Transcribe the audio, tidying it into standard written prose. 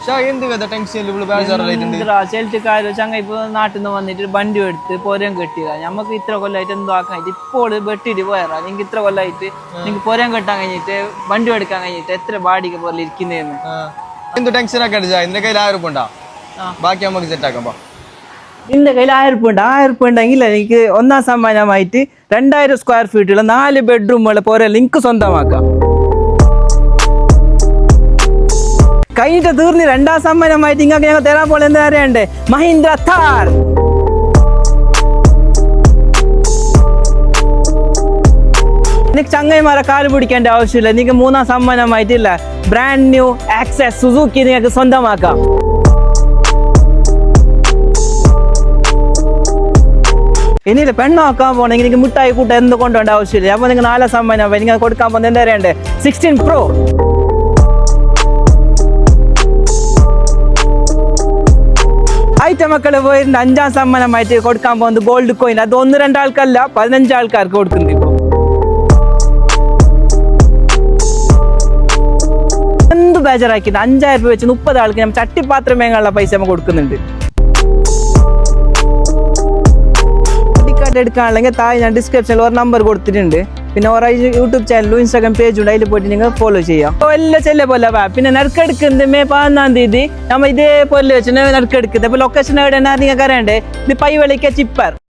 ചങ്ങ ഇപ്പൊ നാട്ടിൽ നിന്ന് വന്നിട്ട് വണ്ടി എടുത്ത് പോരം കെട്ടിയതാ. നമുക്ക് ഇത്ര കൊല്ലായിട്ട് എന്തോ ആക്കാൻ ഇപ്പോൾ വെട്ടിട്ട് പോയറാ. നിങ്ങൾക്ക് ഇത്ര കൊല്ലായിട്ട് നിങ്ങൾക്ക് പോരം കെട്ടാൻ കഴിഞ്ഞിട്ട് വണ്ടി എടുക്കാൻ കഴിഞ്ഞിട്ട് എത്ര ബാടിക്ക് പോലെ ഇരിക്കുന്നതെന്ന് എന്ത് ടെൻഷൻ ഒക്കെ അടിച്ചാ എന്റെ കയ്യിൽ 1000 ഉറുപ്പിക ഉണ്ടാ, ബാക്കി നമുക്ക് സെറ്റ് ആക്കാം. നിന്റെ കയ്യിൽ 1000 ഉറുപ്പിക ഉണ്ട്. 1000 ഉറുപ്പിക ഉണ്ടെങ്കിൽ എനിക്ക് ഒന്നാം സമ്മാനമായിട്ട് 2000 സ്ക്വയർ ഫീറ്റുള്ള 4 ബെഡ്റൂമുള്ള പോരെ ലിങ്ക് സ്വന്തമാക്കാം. കഴിഞ്ഞിട്ട് തീർന്ന് രണ്ടാം സമ്മാനമായിട്ട് നിങ്ങൾക്ക് ഞങ്ങൾ തരാൻ പോലെ എന്താ അറിയണ്ടേ? മഹീന്ദ്ര താർ. നിനക്ക് ചങ്ങൈമാരെ കാല് പിടിക്കേണ്ട ആവശ്യമില്ല. നിങ്ങൾക്ക് മൂന്നാം സമ്മാനമായിട്ടില്ല ബ്രാൻഡ് ന്യൂ ആക്സസ് സുസുക്കി നിങ്ങൾക്ക് സ്വന്തമാക്കാം. ഇനിയില്ല പെണ്ണാക്കാൻ പോകണമെങ്കിൽ നിങ്ങൾക്ക് മിഠായി കൂട്ട എന്ത് കൊണ്ടുപോകേണ്ട ആവശ്യമില്ല. അപ്പൊ നിങ്ങൾ 4 സമ്മാനമായി നിങ്ങൾ കൊടുക്കാൻ പോകുന്നത് എന്താ അറിയണ്ടേ? 16 Pro. ഐറ്റം മക്കള് പോയിട്ട് 5ാം സമ്മാനമായിട്ട് കൊടുക്കാൻ പോകുന്നത് ഗോൾഡ് കോയിൻ. അത് 1-2 ആൾക്കല്ല 15 ആൾക്കാർക്ക് കൊടുക്കുന്നത്. ഇപ്പൊ എന്ത് ബേജറാക്കിയിട്ട് 5000 രൂപ വെച്ച് 30 ആൾക്ക് നമ്മൾ ചട്ടിപ്പാത്രം മേങ്ങാനുള്ള പൈസ നമ്മൾ കൊടുക്കുന്നുണ്ട്. എടുക്കാണെങ്കിൽ താഴെ ഞാൻ ഡിസ്ക്രിപ്ഷനിൽ ഒരു നമ്പർ കൊടുത്തിട്ടുണ്ട്. പിന്നെ ഓരോ യൂട്യൂബ് ചാനലും ഇൻസ്റ്റാഗ്രാം പേജും ഉണ്ട്, അതിൽ പോയിട്ട് നിങ്ങൾ ഫോളോ ചെയ്യാം. എല്ലാം ചെല്ല പോലെ പിന്നെ നറുക്കെടുക്കുന്നത് മെയ് 11-ാം തീയതി നമ്മൾ ഇതേപോലെ വെച്ച് നറുക്കെടുക്കുന്നത്. അപ്പൊ ലൊക്കേഷൻ എവിടെയാണ് നിങ്ങൾക്ക് അറിയണ്ടേ? ഇത് പൈവളിക്ക ചിപ്പർ.